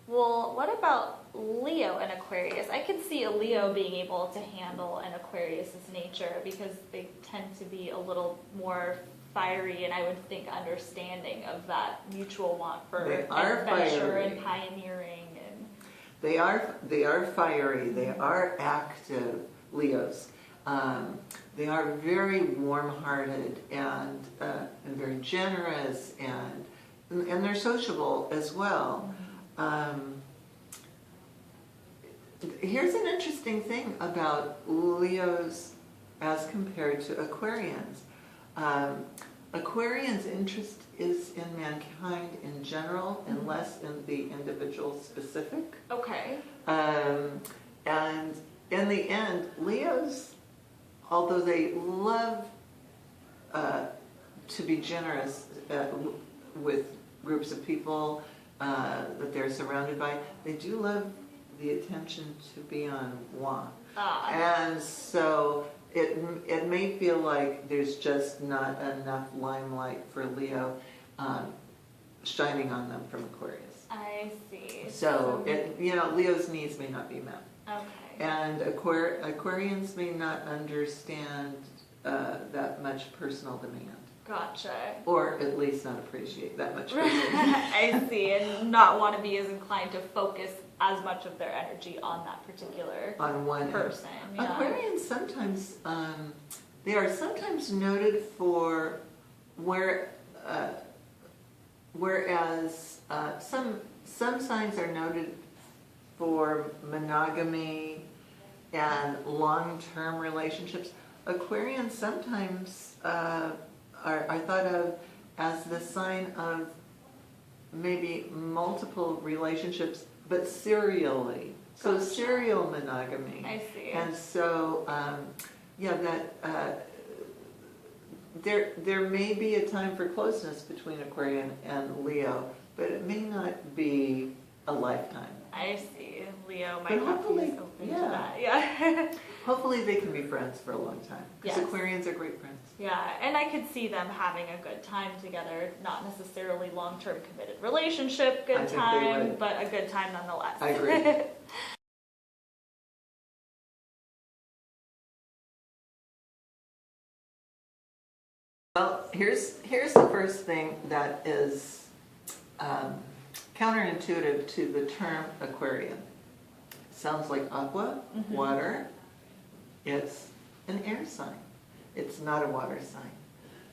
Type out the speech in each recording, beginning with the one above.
Well, what about Leo and Aquarius? I could see a Leo being able to handle an Aquarius's nature because they tend to be a little more fiery, and I would think understanding of that mutual want for adventure and pioneering. And they are fiery. They are active Leos. They are very warm-hearted and very generous, and they're sociable as well. Here's an interesting thing about Leos as compared to Aquarians. Aquarians' interest is in mankind in general and less in the individual specific. Okay. And in the end, Leos, although they love to be generous with groups of people that they're surrounded by, they do love the attention to be on one. And so it may feel like there's just not enough limelight for Leo shining on them from Aquarius. I see. So Leo's needs may not be met. Okay. And Aquarians may not understand that much personal demand. Gotcha. Or at least not appreciate that much personal demand. I see, and not want to be as inclined to focus as much of their energy on that particular person. Yeah. Aquarians sometimes, they are sometimes noted for whereas some signs are noted for monogamy and long-term relationships. Aquarians sometimes are thought of as the sign of maybe multiple relationships, but serially. So Gotcha. Serial monogamy. I see. And so, there may be a time for closeness between Aquarian and Leo, but it may not be a lifetime. I see. Leo might have to be open to that. Yeah. Hopefully they can be friends for a long time. Because Yes. Aquarians are great friends. Yeah, and I could see them having a good time together, not necessarily long-term committed relationship, I think they time, would. but a good time nonetheless. I agree. Well, here's the first thing that is counterintuitive to the term Aquarian. Sounds like aqua, water. It's an air sign. It's not a water sign.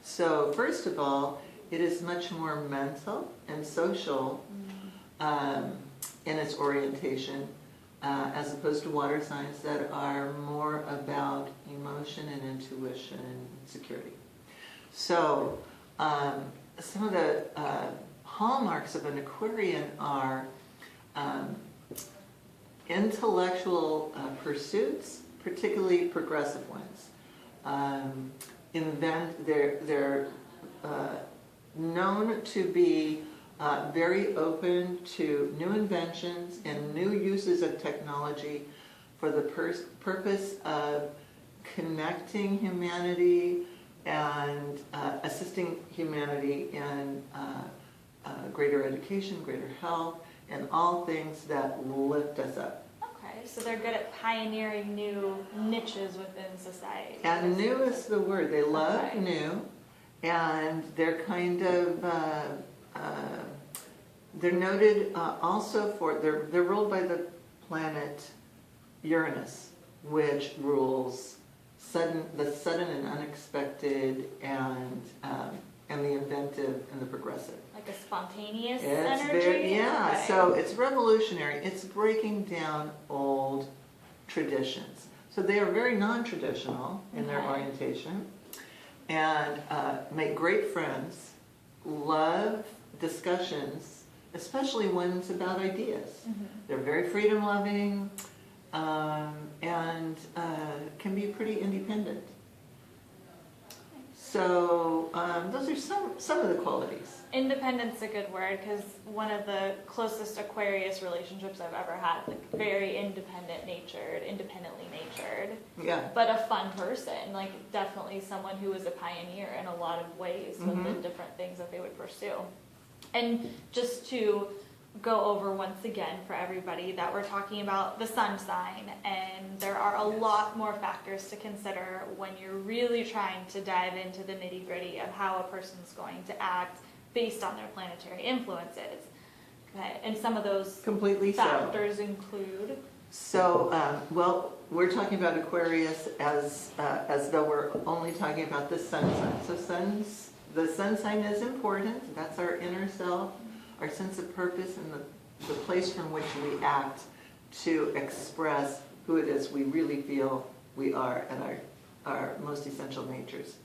So first of all, it is much more mental and social in its orientation as opposed to water signs that are more about emotion and intuition and security. So some of the hallmarks of an Aquarian are intellectual pursuits, particularly progressive ones. They're known to be very open to new inventions and new uses of technology for the purpose of connecting humanity and assisting humanity in greater education, greater health, and all things that lift us up. Okay, so they're good at pioneering new niches within society. And new is the word. They love new, and they're kind of they're noted also for they're ruled by the planet Uranus, which rules the sudden and unexpected, and the inventive and the progressive. Like a spontaneous It's energy? So it's revolutionary. It's breaking down old traditions. So they are very non-traditional in their orientation, and make great friends, love discussions, especially when it's about ideas. They're very freedom-loving, and can be pretty independent. So those are some of the qualities. Independent's a good word, because one of the closest Aquarius relationships I've ever had, like very independently natured. Yeah. But a fun person, like definitely someone who was a pioneer in a lot of ways with the different things that they would pursue. And just to go over once again for everybody that we're talking about the sun sign, and there are a lot more factors to consider when you're really trying to dive into the nitty-gritty of how a person's going to act based on their planetary influences. Okay, and some of those Completely so. factors include. So, well, we're talking about Aquarius as though we're only talking about the sun sign. So the sun sign is important. That's our inner self, our sense of purpose, and the place from which we act to express who it is we really feel we are and our most essential natures.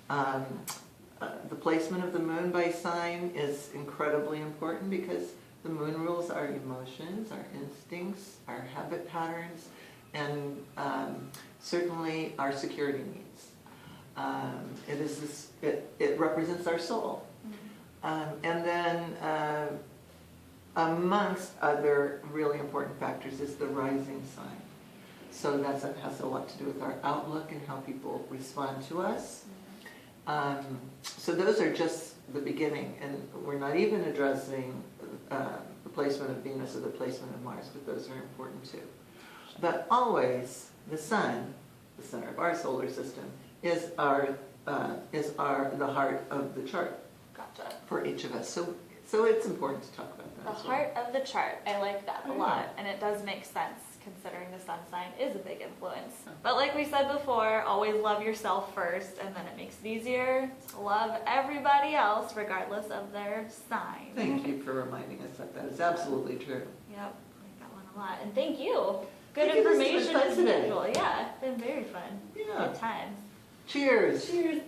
The placement of the moon by sign is incredibly important because the moon rules our emotions, our instincts, our habit patterns, and certainly our security needs. It represents our soul. And then amongst other really important factors is the rising sign. So that has a lot to do with our outlook and how people respond to us. So those are just the beginning, and we're not even addressing the placement of Venus or the placement of Mars, but those are important too. But always, the sun, the center of our solar system, is the heart of the chart. Gotcha. For each of us. So it's important to talk about that. The heart of the chart. I like that a lot, and it does make sense considering the sun sign is a big influence. But like we said before, always love yourself first, and then it makes it easier to love everybody else regardless of their sign. Thank you for reminding us that that is absolutely true. Yep, I like that one a lot. And thank you. Good Thank you. This has been information fun as today. usual. Yeah, it's been very fun. Yeah. Good times. Cheers. Cheers.